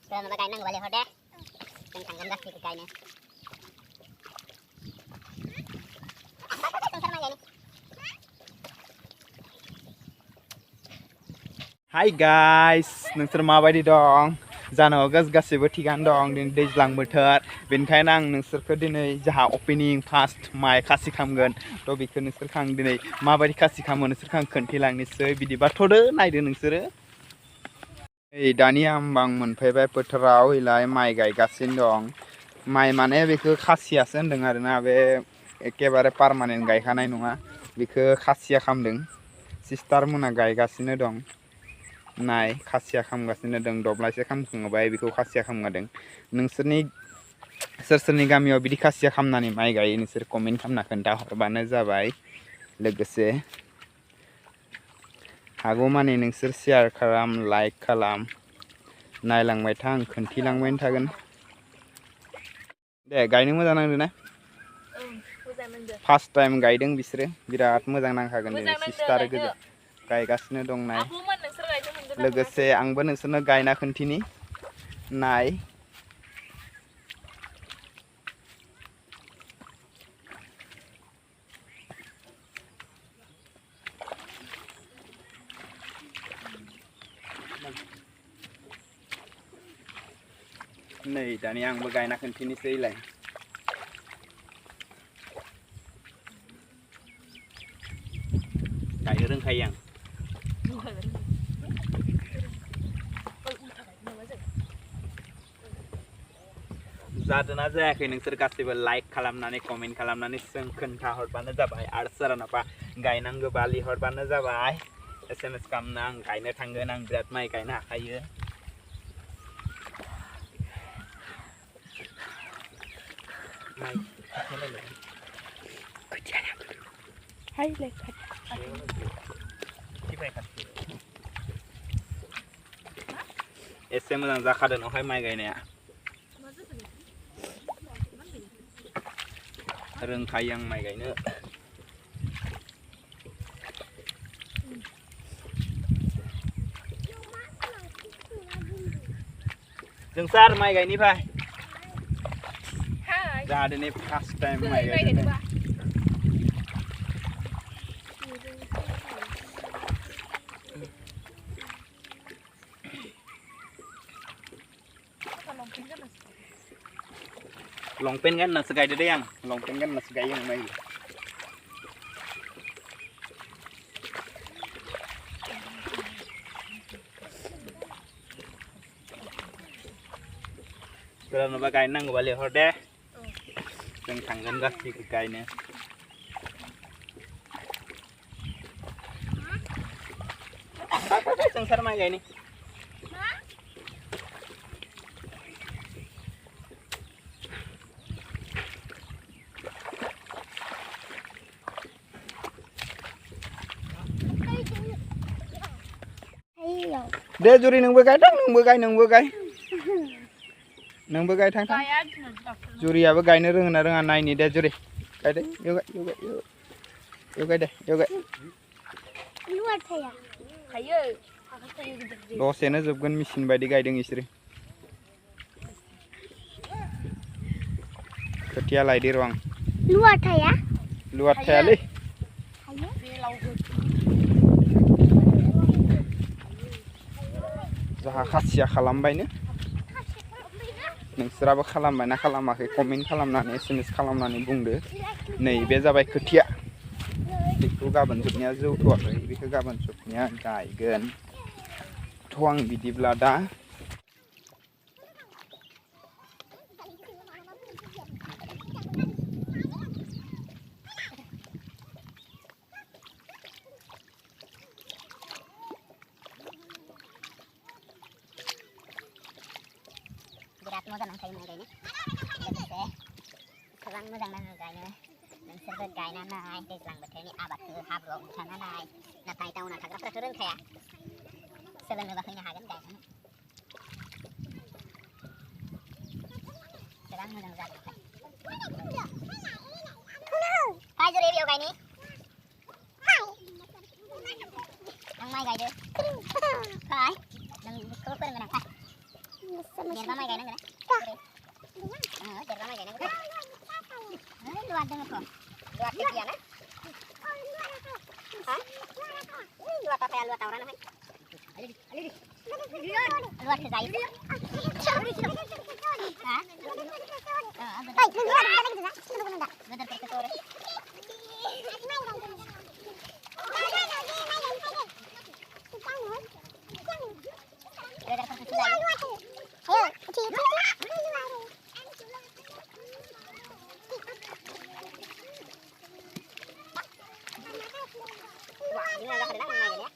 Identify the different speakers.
Speaker 1: Keren apa kainang balik hode. Yang tangan gas di kainnya.
Speaker 2: Hi guys, नोंसोर माबायदि दं? जानो हागौ गासैबो थिगानो दं दिनै दैज्लां बोथोर बेनिखायनो आं नोंसोरखौ दिनै जाहा ओपनिं फार्स्ट माइ खासि खामगोन थ' बेखौ नोंसोरखौ आं दिनै माबायदि खासि खामो नोंसोरखौ आं खोन्थिलांनोसै बिदिबा थ'दो नायदो नोंसोरो दानिया आं मोनफैबाय फोथाराव इलाय माइ गायगासिनो दं माइ माने बेखौ खासियासो होनदों आरोना बे एखेबारे पार्मानेन्ट गायखानाय नङा बेखौ खासिया खामदों सिस्टार मोना गायगासिनो दं नाय खासिया खामगासिनो दं दब्लायसे खामखांबाय बेखौ खासिया खामगादों नोंसोरनि सोरनि गामियाव बिदि खासिया खामनानै माइ गायो नोंसोर कमेन्ट खालामना खोन्था हरबानो जाबाय लोगोसे हागौमानि नोंसोर शेयार खालाम लाइक खालाम नायलांबाय था आं खोन्थिलांबाय थागोन दे गायनो मोजां नांदों ना फार्स्ट टाइम गायदों बिसोरो बिराद मोजां नांखागोन दिनै सिस्टार गोजा गायगासिनो दं नाय लोगोसे आंबो नोंसोरनो गायना खोन्थिनि नाय नै दानिया आंबो गायना खोन्थिनोसैलाय गायनो रोंखायो आं जादोंना जायाखै नोंसोर गासैबो लाइक खालामनानै कमेन्ट खालामनानै जों खोन्था हरबानो जाबाय आरो सोरनाबा गायनांगौबा लिहरबानो जाबाय SMS खालामना आं गायनो थांगोन आं बिराद माइ गायनो हाखायो एसे मोजां जाखादों नहाय माइ गायनाया रोंखायो आं माइ गायनो जों सार माइ गायनिफाय जा दिनै फार्स्ट टाइम माइ गायदों लंपेन्ट गाननासो गायदो दे आं लंपेन्ट गाननासो गायो आं माइ सोरनोबा गायनो नांगौबा लिंहर दे जों थांगोन गासैबो गायनो जों सार माइ गायनि दे जुरि नोंबो गाय थां नोंबो गाय नोंबो गाय थां जुरियाबो गायनो रोङो ना रोङा नायनि दे जुरि गायदे गाय दसेनो जोबगोन मेचिन बायदि गायदों इसोरो खोथिया लायदो र' आं लुवार थायालै जाहा खासिया खालामबायनो नोंसोराबो खालामबाय ना खालामाखै कमेन्ट खालामनानै SMS खालामनानै बुंदो नै बे जाबाय खोथिया बेखौ गाबोन जोबनाया जौथ'वाखै बेखौ गाबोन जोबनाया गायगोन थ' आं बिदिब्ला दा
Speaker 1: बिराद मोजां नांखायो माइ गायनो लोगोसे गोबां मोजां नाङो गायनो नोंसोरबो गायना नाय दैज्लां बोथोरनि आबादखौ हाब्रुआव बुथारना नाय नाथाय टाउनाव थाग्राफ्राथ' रोंखाया सोलोंनोबा फैनो हागोन गायनो गोबां मोजां जादों फाय जुरि बेयाव गायनि आं माइ गायदो फाय नोंखौ फोरोंगोन आं फाय Derba mai gaina ngana. Derba mai gaina gede. Luar dong kok. Luar kaki ana. Hah? Luar apa ya luar tawuran apa? Ali. Luar ke guys. Hah? Baik, luar ada gitu enggak? Bener ke sore. Wah, ini agak kadang-kadang ya.